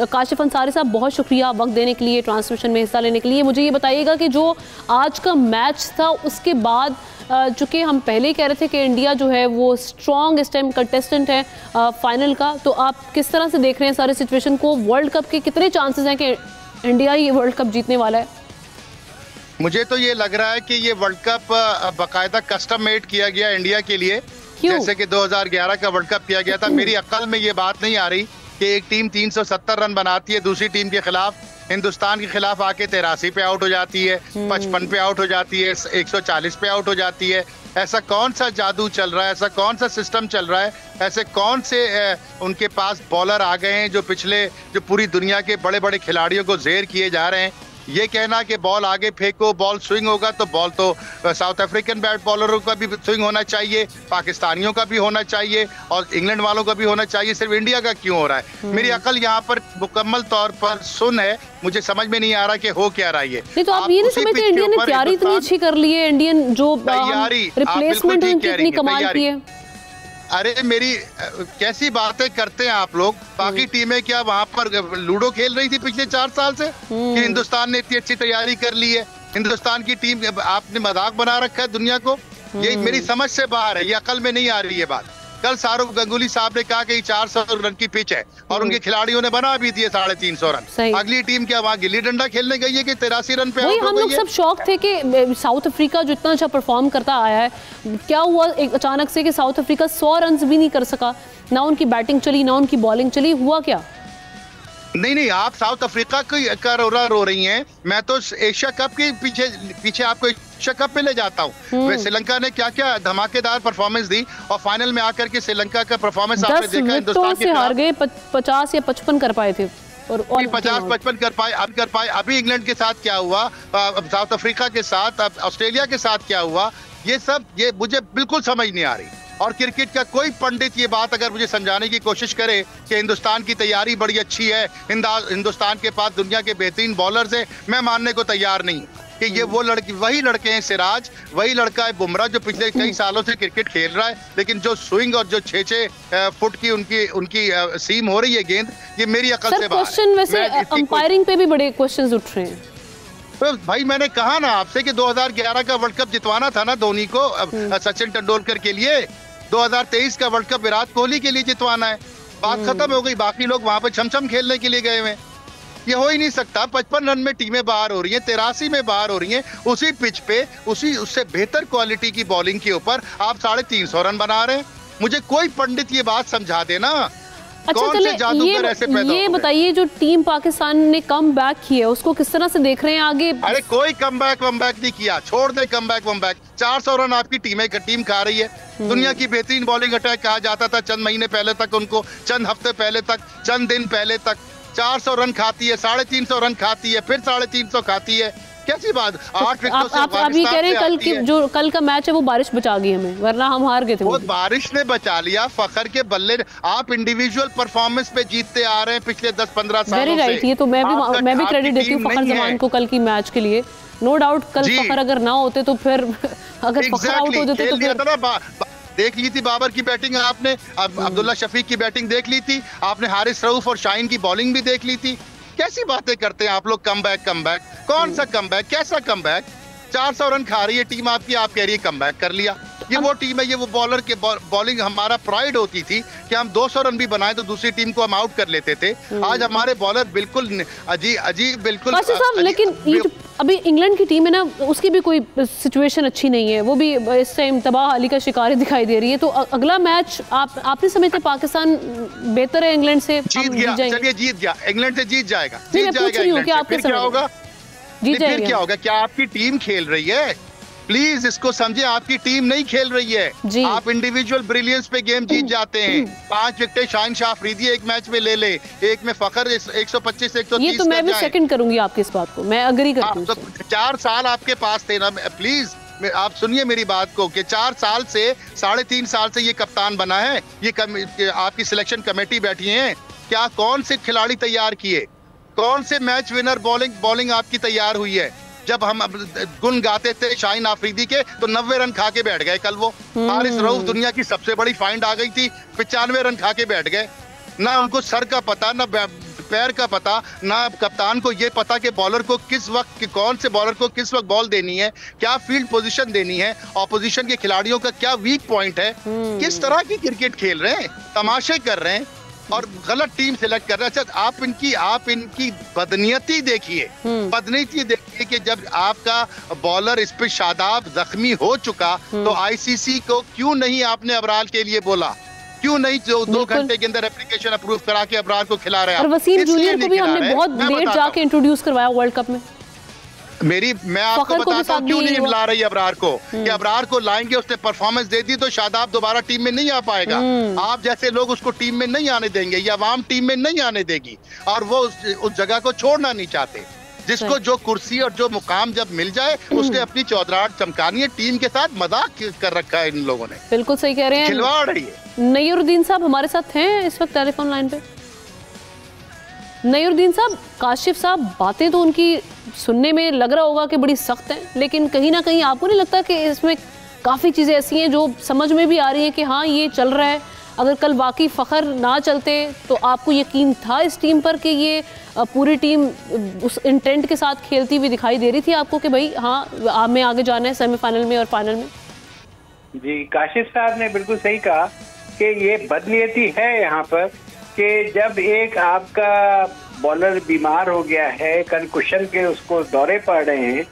काशिफ अंसारी साहब बहुत शुक्रिया वक्त देने के लिए, ट्रांसमिशन में हिस्सा लेने के लिए। मुझे ये बताइएगा कि जो आज का मैच था उसके बाद चूँकि हम पहले ही कह रहे थे कि इंडिया जो है वो स्ट्रॉन्ग इस टाइम कंटेस्टेंट है फाइनल का, तो आप किस तरह से देख रहे हैं सारे सिचुएशन को? वर्ल्ड कप के कितने चांसेस हैं कि इंडिया ये वर्ल्ड कप जीतने वाला है? मुझे तो ये लग रहा है कि ये वर्ल्ड कप बाकायदा कस्टम मेड किया गया इंडिया के लिए, जैसे कि 2011 का वर्ल्ड कप किया गया था। मेरी अक्ल में ये बात नहीं आ रही कि एक टीम 370 रन बनाती है दूसरी टीम के खिलाफ, हिंदुस्तान के खिलाफ आके 83 पे आउट हो जाती है, 55 पे आउट हो जाती है, 140 पे आउट हो जाती है। ऐसा कौन सा जादू चल रहा है, ऐसा कौन सा सिस्टम चल रहा है, ऐसे कौन से उनके पास बॉलर आ गए हैं जो पूरी दुनिया के बड़े बड़े खिलाड़ियों को जेर किए जा रहे हैं। ये कहना कि बॉल आगे फेंको, बॉल स्विंग होगा, तो बॉल तो साउथ अफ्रीकन बैट बॉलरों का भी स्विंग होना चाहिए, पाकिस्तानियों का भी होना चाहिए और इंग्लैंड वालों का भी होना चाहिए, सिर्फ इंडिया का क्यों हो रहा है? मेरी अकल यहाँ पर मुकम्मल तौर पर सुन है, मुझे समझ में नहीं आ रहा कि हो क्या रहा है। नहीं तो आप ये नहीं समझते इंडिया ने तैयारी इतनी अच्छी कर ली है, इंडियन जो रिप्लेसमेंट उनकी इतनी कमाल की है। अरे मेरी कैसी बातें करते हैं आप लोग। बाकी टीमें क्या वहां पर लूडो खेल रही थी पिछले 4 साल से कि हिंदुस्तान ने इतनी अच्छी तैयारी कर ली है? हिंदुस्तान की टीम, आपने मजाक बना रखा है दुनिया को। ये मेरी समझ से बाहर है, ये अकल में नहीं आ रही है बात। कल शाहरुख गंगुली साहब ने कहा कि 400 रन की पिच है और उनके खिलाड़ियों ने बना भी दिए 350 रन। अगली टीम क्या वहाँ गिल्ली डंडा खेलने गई है कि 83 रन पे आउट हो गई है? हम लोग सब शौक थे कि साउथ अफ्रीका जो इतना अच्छा परफॉर्म करता आया है, क्या हुआ एक अचानक से कि साउथ अफ्रीका 100 रन भी नहीं कर सका? ना उनकी बैटिंग चली, ना उनकी बॉलिंग चली, हुआ क्या? नहीं, आप साउथ अफ्रीका का रो रही हैं। मैं तो एशिया कप के पीछे आपको एशिया कप पे ले जाता हूँ। श्रीलंका ने क्या क्या धमाकेदार परफॉर्मेंस दी और फाइनल में आकर के श्रीलंका का परफॉर्मेंस आपने देखा, हिंदुस्तान के हार गए, 50 या 55 कर पाए थे और 50-55 कर पाए। अभी इंग्लैंड के साथ क्या हुआ, साउथ अफ्रीका के साथ, ऑस्ट्रेलिया के साथ क्या हुआ, ये मुझे बिल्कुल समझ नहीं आ रही। और क्रिकेट का कोई पंडित ये बात अगर मुझे समझाने की कोशिश करे कि हिंदुस्तान की तैयारी बड़ी अच्छी है, हिंदुस्तान के पास दुनिया के बेहतरीन बॉलर्स हैं, मैं मानने को तैयार नहीं कि ये वही लड़के हैं। सिराज वही लड़का है, बुमराह जो पिछले कई सालों से क्रिकेट खेल रहा है, लेकिन जो स्विंग और जो 6-6 फुट की उनकी सीम हो रही है गेंद, ये मेरी अकल से बाहर है। वैसे अंपायरिंग पे भी बड़े क्वेश्चंस उठ रहे हैं। तो भाई मैंने कहा ना आपसे कि 2011 का वर्ल्ड कप जितवाना था ना धोनी को, सचिन तेंदुलकर के लिए। 2023 का वर्ल्ड कप विराट कोहली के लिए जितवाना है। बात खत्म हो गई। बाकी लोग वहां पे छमछम खेलने के लिए गए हुए। ये हो ही नहीं सकता। 55 रन में टीमें बाहर हो रही हैं, 83 में बाहर हो रही हैं, उसी पिच पे उससे बेहतर क्वालिटी की बॉलिंग के ऊपर आप 350 रन बना रहे हैं। मुझे कोई पंडित ये बात समझा देना। अच्छा चले, ये बताइए जो टीम पाकिस्तान ने कम बैक की है उसको किस तरह से देख रहे हैं आगे? अरे कोई कम बैक नहीं किया, छोड़ दे कम बैक। 400 रन आपकी टीम खा रही है। दुनिया की बेहतरीन बॉलिंग अटैक कहा जाता था चंद महीने पहले तक, उनको चंद हफ्ते पहले तक, चंद दिन पहले तक। 400 रन खाती है, 350 रन खाती है, फिर 350 खाती है। कैसी बात? 8 विकेटों से आप ये कह रहे हैं कल का मैच है वो बारिश बचा गई हमें, वरना हम हार गए थे। वो बारिश ने बचा लिया, फखर के बल्ले। आप इंडिविजुअल परफॉर्मेंस पे जीतते आ रहे हैं पिछले 10-15 सालों से। वेरी राइट, ये तो मैं भी क्रेडिट देती हूँ फखर जमान को कल की मैच के लिए। नो डाउट कल फखर अगर ना होते तो फिर अगर फखर आउट हो जाते तो फिर देख ली थी बाबर की बैटिंग आपने, अब्दुल्ला शफीक की बैटिंग देख ली थी आपने, हारिस रऊफ और शाहीन की बॉलिंग भी देख ली थी। कैसी बातें करते हैं आप लोग? कम बैक कौन सा कम बैक? कैसा कम बैक? 400 रन खा रही है टीम आपकी, आप कह रही है कम बैक कर लिया। ये वो टीम है, ये वो बॉलर के बॉलिंग हमारा प्राइड होती थी कि हम 200 रन भी बनाए तो दूसरी टीम को हम आउट कर लेते थे। आज हमारे बॉलर बिल्कुल अजीब बिल्कुल। लेकिन ये जो अभी इंग्लैंड की टीम है ना, उसकी भी कोई सिचुएशन अच्छी नहीं है, वो भी इस टाइम तबाही का शिकार दिखाई दे रही है। तो अगला मैच आपने समझते पाकिस्तान बेहतर है इंग्लैंड से? जीत गया, चलिए जीत गया, इंग्लैंड से जीत जाएगा। फिर क्या होगा? क्या होगा? क्या आपकी टीम खेल रही है? प्लीज इसको समझे, आपकी टीम नहीं खेल रही है। आप इंडिविजुअल ब्रिलियंस पे गेम जीत जाते हैं। 5 विकेट शाहीन शाह अफरीदी एक मैच में ले ले, एक में फखर 125-130। ये तो मैं भी सेकंड करूंगी आपकी इस बात को, मैं अग्री करती हूं। तो 4 साल आपके पास थे ना, प्लीज आप सुनिए मेरी बात को कि 4 साल से 3.5 साल से ये कप्तान बना है, ये आपकी सिलेक्शन कमेटी बैठी है। क्या कौन से खिलाड़ी तैयार किए? कौन से मैच विनर बॉलिंग आपकी तैयार हुई है? जब हम गुन गाते थे शाहीन आफरीदी के तो 90 रन खा के बैठ गए कल वो। हारिस रऊफ दुनिया की सबसे बड़ी फाइंड आ गई थी, 95 रन खा के बैठ गए। ना उनको सर का पता, ना पैर का पता, ना कप्तान को ये पता कि बॉलर को किस वक्त, कौन से बॉलर को किस वक्त बॉल देनी है, क्या फील्ड पोजीशन देनी है, ऑपोजिशन के खिलाड़ियों का क्या वीक पॉइंट है। किस तरह की क्रिकेट खेल रहे हैं, तमाशे कर रहे हैं। और गलत टीम सिलेक्ट कर रहे हैं। अच्छा, आप इनकी बदनीयती देखिए, बदनीयती देखिए कि जब आपका बॉलर इस पे शादाब जख्मी हो चुका तो आईसीसी को क्यों नहीं आपने अबरार के लिए बोला, क्यों नहीं जो 2 घंटे के अंदर एप्लीकेशन अप्रूव करा के अबरार को खिला रहे हैं। और वसीम जूनियर को भी हमने बहुत लेट जाके इंट्रोड्यूस करवाया वर्ल्ड कप में। मैं आपको बताता हूँ क्यों नहीं ला रही अबरार को, कि अबरार को लाएंगे, उसने परफॉर्मेंस दे दी तो शादाब दोबारा टीम में नहीं आ पाएगा। आप जैसे लोग उसको टीम में नहीं आने देंगे, या आवाम टीम में नहीं आने देगी, और वो उस जगह को छोड़ना नहीं चाहते। जिसको जो कुर्सी और जो मुकाम जब मिल जाए उसने अपनी चौधराहट चमकानी है। टीम के साथ मजाक कर रखा है इन लोगों ने। बिल्कुल सही कह रहे हैं, खिलवाड़ है ये। नईरुद्दीन साहब हमारे साथ हैं इस वक्त टेलीफोन लाइन पे। नईरुद्दीन साहब, काशिफ साहब बातें तो उनकी सुनने में लग रहा होगा कि बड़ी सख्त हैं, लेकिन कहीं ना कहीं आपको नहीं लगता कि इसमें काफ़ी चीज़ें ऐसी हैं जो समझ में भी आ रही हैं कि हाँ ये चल रहा है। अगर कल वाकई फ़खर ना चलते तो आपको यकीन था इस टीम पर कि ये पूरी टीम उस इंटेंट के साथ खेलती हुई दिखाई दे रही थी आपको कि भाई हाँ हमें आगे जाना है सेमीफाइनल में और फाइनल में? जी, काशिफ साहब ने बिल्कुल सही कहा कि ये बदनीयती है यहाँ पर कि जब एक आपका बॉलर बीमार हो गया है, कंकुशन के उसको दौरे पड़ रहे हैं,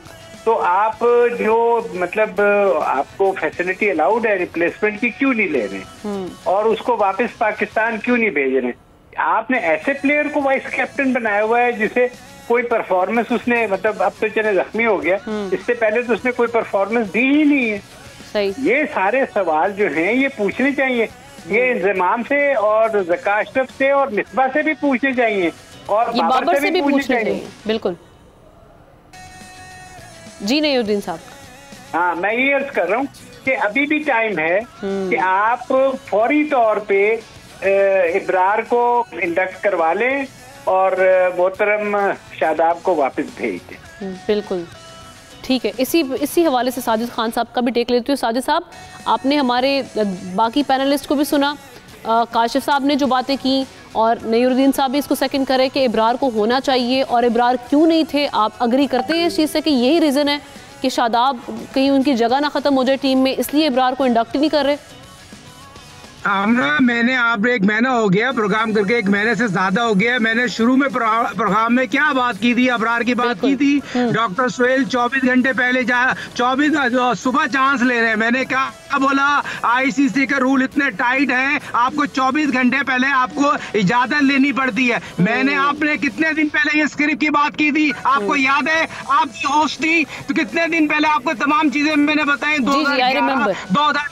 तो आप जो मतलब आपको फैसिलिटी अलाउड है रिप्लेसमेंट की क्यों नहीं ले रहे और उसको वापस पाकिस्तान क्यों नहीं भेज रहे? आपने ऐसे प्लेयर को वाइस कैप्टन बनाया हुआ है जिसे कोई परफॉर्मेंस उसने, मतलब अब तो चले जख्मी हो गया, इससे पहले तो उसने कोई परफॉर्मेंस दी ही नहीं है। सही। ये सारे सवाल जो हैं ये पूछने चाहिए, ये इंजमाम से और ज़का अशरफ से और मिसबा से भी पूछने चाहिए और बाबर से भी पूछने चाहिए। बिल्कुल जी। नईरुद्दीन साहब, हाँ, मैं ये अर्ज कर रहा हूँ कि अभी भी टाइम है कि आप फौरी तौर पे इब्रार को इंडक्ट करवा लें और मोहतरम शादाब को वापस भेज दें। बिल्कुल ठीक है। इसी हवाले से साजिद खान साहब का भी टेक लेती हूँ। साजिद साहब, आपने हमारे बाकी पैनलिस्ट को भी सुना, काशिफ साहब ने जो बातें की और नईरुद्दीन साहब भी इसको सेकंड करे कि इब्रार को होना चाहिए और इब्रार क्यों नहीं थे। आप अग्री करते हैं इस चीज़ से कि यही रीज़न है कि शादाब कहीं उनकी जगह ना ख़त्म हो जाए टीम में, इसलिए इब्रार को इंडक्ट नहीं कर रहे? मैंने आप 1 महीना हो गया प्रोग्राम करके, 1 महीने से ज्यादा हो गया। मैंने शुरू में प्रोग्राम में क्या बात की थी, अबरार की बात की थी। डॉक्टर सुहेल 24 घंटे पहले 24 सुबह चांस ले रहे हैं। मैंने क्या बोला, आईसीसी का रूल इतने टाइट है, आपको 24 घंटे पहले आपको इजाजत लेनी पड़ती है। मैंने आपने कितने दिन पहले ये स्क्रिप्ट की बात की थी, आपको याद है? आपकी होस्ट थी तो कितने दिन पहले आपको तमाम चीजें मैंने बताई, 2011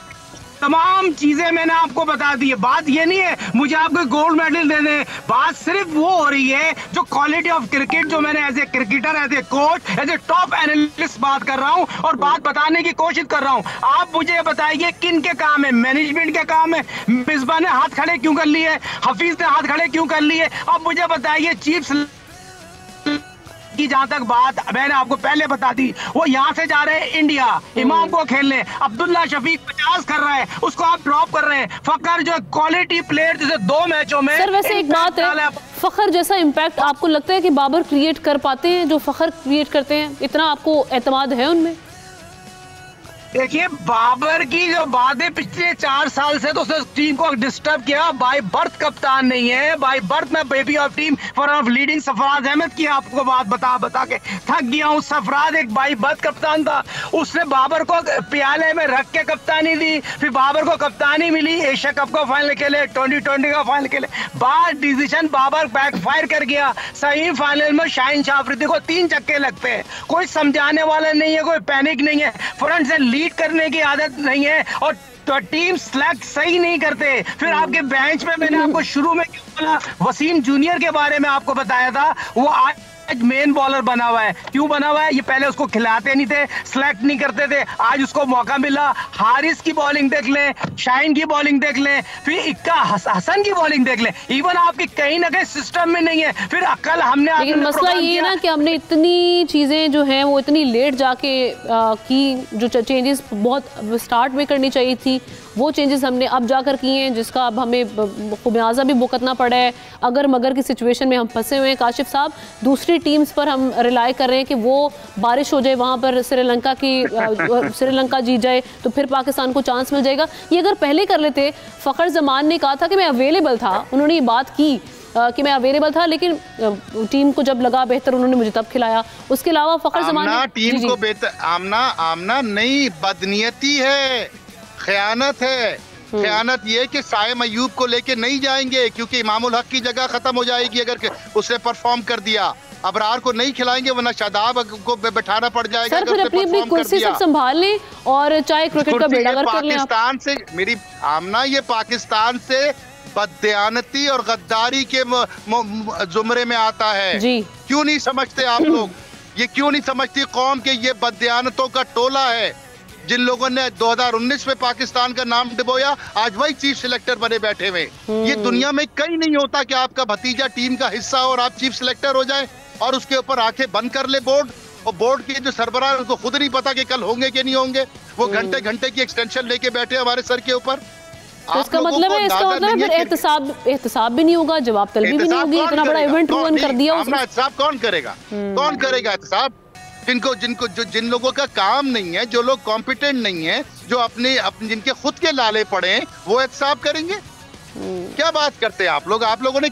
तमाम चीजें मैंने आपको बता दी है। बात ये नहीं है मुझे आपको गोल्ड मेडल दे दे, बात सिर्फ वो हो रही है जो क्वालिटी ऑफ क्रिकेट, जो मैंने as a cricketer, as a coach, as a top analyst बात कर रहा हूं और बात बताने की कोशिश कर रहा हूं। आप मुझे बताइए किन के काम है? मैनेजमेंट के काम है। मिसबा ने हाथ खड़े क्यों कर लिए? हफीज ने हाथ खड़े क्यों कर लिए? अब मुझे बताइए चीफ की जहां तक बात मैंने आपको पहले बता दी, वो यहाँ से जा रहे हैं इंडिया इमाम को खेलने। अब्दुल्ला शफीक 50 कर रहा है, उसको आप ड्रॉप कर रहे हैं। फखर जो क्वालिटी प्लेयर जिसे 2 मैचों में। सर वैसे एक बात है, फखर जैसा इम्पैक्ट आपको लगता है कि बाबर क्रिएट कर पाते हैं जो फखर क्रिएट करते हैं? इतना आपको एतमाद है उनमें? देखिए, बाबर की जो बात है पिछले 4 साल से तो उसने टीम को डिस्टर्ब किया। बाय बर्थ कप्तान नहीं है, बाय बर्थ में baby of team for of leading Sarfaraz Ahmed की आपको बात बता के थक गया हूँ। सरफराज एक बाय बर्थ कप्तान था, उसने बाबर को प्याले में रख के कप्तानी दी, फिर बाबर को कप्तानी मिली, एशिया कप का फाइनल खेले, 2020 का फाइनल खेले। बाद डिसीजन बाबर बैकफायर कर गया। सही फाइनल में शाहीन शाह अफरीदी को 3 छक्के लगते हैं। कोई समझाने वाला नहीं है, कोई पैनिक नहीं है, फ्रंट से लीड करने की आदत नहीं है और तो टीम सेलेक्ट सही नहीं करते। फिर आपके बेंच में मैंने आपको शुरू में क्यों बोला, वसीम जूनियर के बारे में आपको बताया था, वो आज मेन बॉलर बना हुआ है। क्यों बना हुआ है? ये पहले उसको खिलाते नहीं थे, सिलेक्ट नहीं करते थे, आज उसको मौका मिला। हारिस की बॉलिंग देख लें, शाहीन की बॉलिंग देख लें, फिर इक्का हसन की बॉलिंग देख लें। इवन आपकी कहीं ना कहीं सिस्टम में नहीं है। फिर अकल हमने, लेकिन मसला ये है ना कि हमने इतनी चीजें जो हैं वो इतनी लेट जाके की, जो चेंजेस बहुत स्टार्ट में करनी चाहिए थी वो चेंजेस हमने अब जाकर किए हैं, जिसका अब हमें खुमियाजा भी भुगतना पड़ा है। अगर मगर की सिचुएशन में हम फंसे हुए हैं काशिफ साहब, दूसरी टीम्स पर हम रिलाई कर रहे हैं कि वो बारिश हो जाए वहाँ पर, श्रीलंका जीत जाए तो फिर पाकिस्तान को चांस मिल जाएगा। ये अगर पहले कर लेते, फ़खर जमान ने कहा था कि मैं अवेलेबल था, उन्होंने ये बात की कि मैं अवेलेबल था, लेकिन टीम को जब लगा बेहतर उन्होंने मुझे तब खिलाया। उसके अलावा फ़खर जमान ने टीम को बेहतर आमना नहीं, बदनीयती है, खयानत है। खयानत ये कि साइम अयूब को लेके नहीं जाएंगे क्योंकि इमामुल हक की जगह खत्म हो जाएगी अगर उसने परफॉर्म कर दिया। अबरार को नहीं खिलाएंगे वरना शादाब को बैठाना पड़ जाएगा। सर, फिर अपनी कुर्सी सब संभाल लें और चाहे क्रिकेट का बेड़ागर कर लें। पाकिस्तान से मेरी आमना, ये पाकिस्तान से बददयानती और गद्दारी के जुमरे में आता है जी। क्यों नहीं समझते आप लोग? ये क्यों नहीं समझती कौम के ये बददयानतों का टोला है जिन लोगों ने 2019 में पाकिस्तान का नाम डुबोया, आज वही चीफ सिलेक्टर बने बैठे हुए। ये दुनिया में कहीं नहीं होता कि आपका भतीजा टीम का हिस्सा हो और आप चीफ सिलेक्टर हो जाए और उसके ऊपर आंखें बंद कर ले बोर्ड। और बोर्ड के जो सरबराह उनको खुद नहीं पता कि कल होंगे कि नहीं होंगे, वो घंटे घंटे की एक्सटेंशन लेके बैठे हमारे सर के ऊपर। तो इसका मतलब है फिर एहतसाब भी नहीं होगा, जवाब तलबी भी नहीं होगी। इतना बड़ा इवेंट रुइन कर दिया उसने। एहतसाब कौन करेगा? कौन करेगा एहतसाब? जिन लोगों का काम नहीं है, जो लोग कॉम्पिटेंट नहीं है, जो अपने जिनके खुद के लाले पड़े हैं, वो एहतसाब करेंगे? क्या बात करते हैं आप लोग? आप लोगों ने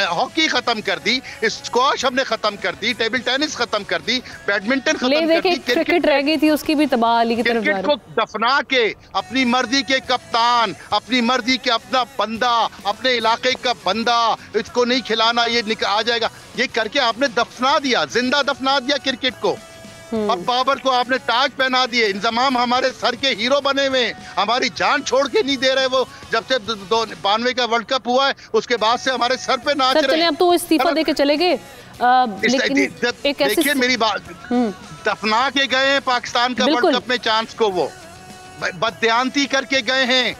हॉकी खत्म कर दी, स्क्वॉश हमने खत्म कर दी, टेबल टेनिस खत्म कर दी, बैडमिंटन खत्म कर दी, क्रिकेट रह गई थी, उसकी भी तबाही की तरफ। क्रिकेट को दफना के अपनी मर्जी के कप्तान, अपनी मर्जी के अपना बंदा, अपने इलाके का बंदा, इसको नहीं खिलाना ये आ जाएगा, ये करके आपने दफना दिया, जिंदा दफना दिया क्रिकेट को। अब बाबर को आपने ताज पहना दिए, इंजमाम हमारे सर के हीरो बने हुए, हमारी जान छोड़ के नहीं दे रहे। वो जब से 92 का वर्ल्ड कप हुआ है उसके बाद से हमारे सर पे नाच रहे हैं। अब तो इस्तीफा देके चले गए। देखिए मेरी बात, दफना के गए हैं पाकिस्तान का वर्ल्ड कप में चांस को, वो बददयानती करके गए हैं।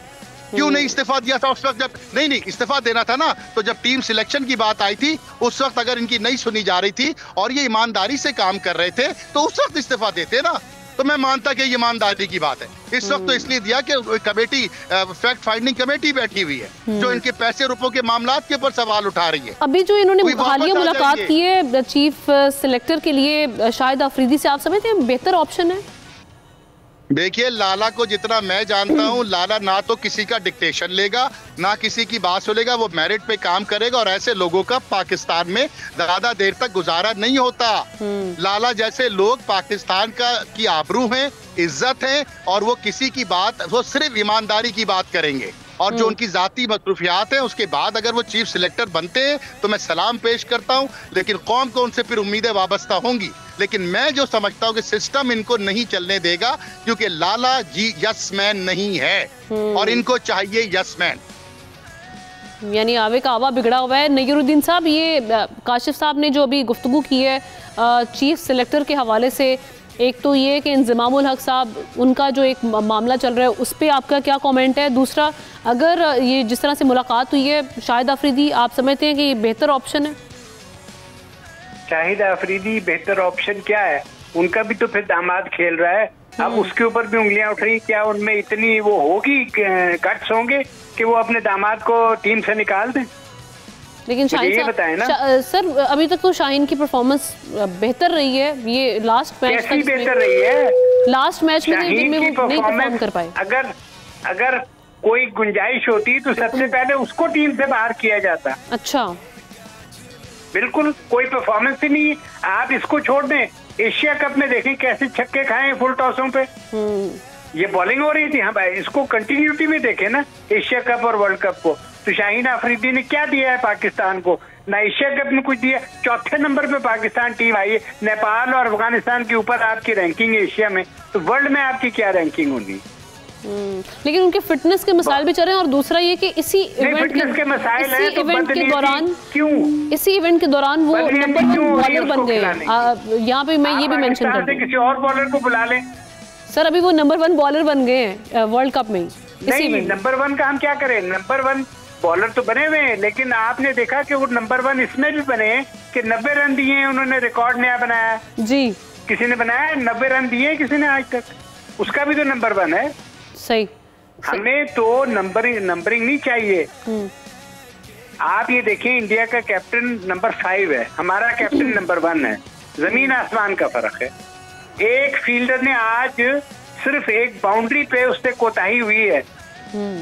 क्यों नहीं इस्तीफा दिया था उस वक्त? जब नहीं इस्तीफा देना था ना, तो जब टीम सिलेक्शन की बात आई थी उस वक्त अगर इनकी नहीं सुनी जा रही थी और ये ईमानदारी से काम कर रहे थे तो उस वक्त इस्तीफा देते ना, तो मैं मानता कि ईमानदारी की बात है। इस वक्त तो इसलिए दिया कि कमेटी, फैक्ट फाइंडिंग कमेटी बैठी हुई है जो इनके पैसे रुपयों के मामलात के ऊपर सवाल उठा रही है। अभी जो इन्होंने हालिया मुलाकात की है चीफ सिलेक्टर के लिए शाहिद अफरीदी से, आप समझते हैं बेहतर ऑप्शन है? देखिए, लाला को जितना मैं जानता हूँ, लाला ना तो किसी का डिक्टेशन लेगा ना किसी की बात सुनेगा, वो मेरिट पे काम करेगा और ऐसे लोगों का पाकिस्तान में ज्यादा देर तक गुजारा नहीं होता। लाला जैसे लोग पाकिस्तान की आबरू हैं, इज्जत है, और वो किसी की बात, वो सिर्फ ईमानदारी की बात करेंगे और जो उनकी जाती मसरूफियात हैं उसके बाद अगर वो चीफ सिलेक्टर बनते हैं तो मैं सलाम पेश करता हूं, लेकिन कौम को उनसे फिर उम्मीदें वाबस्ता होंगी। लेकिन मैं जो समझता हूं कि सिस्टम इनको नहीं चलने देगा क्योंकि लाला जी यस मैन नहीं है और इनको चाहिए यस मैन। यानी आवे का आवा बिगड़ा हुआ है। नयरुद्दीन साहब, ये काशिफ साहब ने जो अभी गुफ्तगू की है चीफ सिलेक्टर के हवाले से, एक तो ये कि इंजमामुल हक साहब, उनका जो एक मामला चल रहा है उस पर आपका क्या कमेंट है? दूसरा, अगर ये जिस तरह से मुलाकात हुई है, शाहिद अफरीदी आप समझते हैं कि ये बेहतर ऑप्शन है? शाहिद अफरीदी बेहतर ऑप्शन क्या है? उनका भी तो फिर दामाद खेल रहा है, अब उसके ऊपर भी उंगलियां उठ रही। क्या उनमें इतनी वो होगी, गट्स होंगे कि वो अपने दामाद को टीम से निकाल दें? लेकिन शाहीन बताए ना सर, अभी तक तो शाहीन की परफॉर्मेंस बेहतर रही है। ये लास्ट मैच कैसी बेहतर रही है? लास्ट मैच में जिनमें वो नहीं परफॉर्म कर पाए। अगर कोई गुंजाइश होती तो सबसे पहले उसको टीम से बाहर किया जाता। अच्छा, बिल्कुल कोई परफॉर्मेंस ही नहीं। आप इसको छोड़ दें, एशिया कप में देखें कैसे छक्के खाए फुल टॉसों पे, ये बॉलिंग हो रही थी। हाँ भाई, इसको कंटिन्यूटी में देखें ना, एशिया कप और वर्ल्ड कप को। तो शाहीन अफरीदी ने क्या दिया है पाकिस्तान को? ना एशिया कप में कुछ दिया। चौथे नंबर पे पाकिस्तान टीम आई है, नेपाल और अफगानिस्तान के ऊपर आपकी रैंकिंग है एशिया में, तो वर्ल्ड में आपकी क्या रैंकिंग होगी? लेकिन उनके फिटनेस के मसाइल भी चल रहे हैं। और दूसरा ये कि इसी इवेंट के दौरान क्यों इसी इवेंट के दौरान वो नंबर 1 बॉलर बन गए। यहाँ पे मैं ये भी मेंशन कर दूं, किसी और बॉलर को बुला लें। सर, अभी वो नंबर 1 बॉलर बन गए हैं वर्ल्ड कप में। नहीं, नंबर 1 का हम क्या करें? नंबर 1 बॉलर तो बने हुए हैं, लेकिन आपने देखा कि वो नंबर 1 इसमें भी बने हैं कि 90 रन दिए हैं उन्होंने, रिकॉर्ड नया बनाया जी। किसी ने बनाया 90 रन दिए किसी ने आज तक, उसका भी तो नंबर 1 है। सही। हमें तो नंबरिंग नहीं चाहिए। आप ये देखिए, इंडिया का कैप्टन नंबर 5 है, हमारा कैप्टन नंबर 1 है, जमीन आसमान का फर्क है। एक फील्डर ने आज सिर्फ एक बाउंड्री पे उससे कोताही हुई है,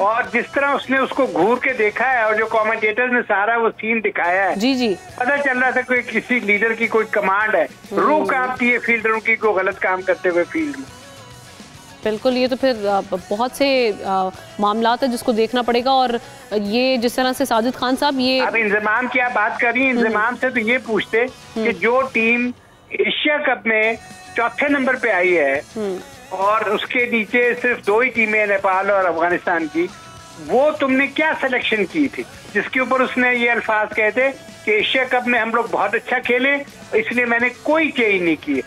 और जिस तरह उसने उसको घूर के देखा है और जो कमेंटेटर ने सारा वो सीन दिखाया है, जी जी, पता चल रहा था कोई किसी लीडर की कोई कमांड है, रूह कांपती है फील्डरों की को गलत काम करते हुए फील्ड में। बिल्कुल, ये तो फिर बहुत से मामलात है जिसको देखना पड़ेगा। और ये जिस तरह से साजिद खान साहब, ये अब इंजमाम की आप बात कर रही हैं, इंजमाम से तो ये पूछते कि जो टीम एशिया कप में चौथे नंबर पे आई है और उसके नीचे सिर्फ 2 ही टीमें, नेपाल और अफगानिस्तान की, वो तुमने क्या सिलेक्शन की थी जिसके ऊपर उसने ये अल्फाज कहे थे कि एशिया कप में हम लोग बहुत अच्छा खेले इसलिए मैंने कोई चेंज नहीं की।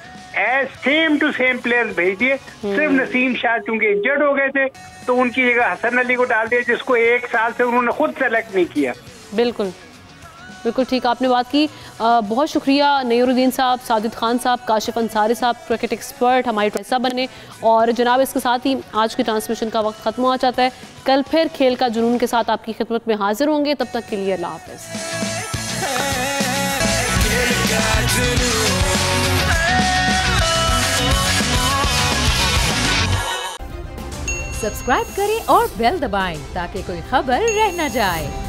सेम टू सेम प्लेयर्स भेज दिए, सिर्फ नसीम शाह चूंकि इंजर्ड हो गए थे तो उनकी जगह हसन अली को डाल दिया, जिसको 1 साल से उन्होंने खुद सेलेक्ट नहीं किया। बिल्कुल बिल्कुल ठीक आपने बात की। बहुत शुक्रिया नईरुद्दीन साहब, साजिद खान साहब, काशिफ अंसारी साहब, क्रिकेट एक्सपर्ट हमारे हिस्सा बने। और जनाब, इसके साथ ही आज की ट्रांसमिशन का वक्त ख़त्म हो जाता है। कल फिर खेल का जुनून के साथ आपकी खिदमत में हाजिर होंगे, तब तक के लिए अल्लाह हाफ़िज़। सब्सक्राइब करें और बेल दबाएं ताकि कोई खबर रह न जाए।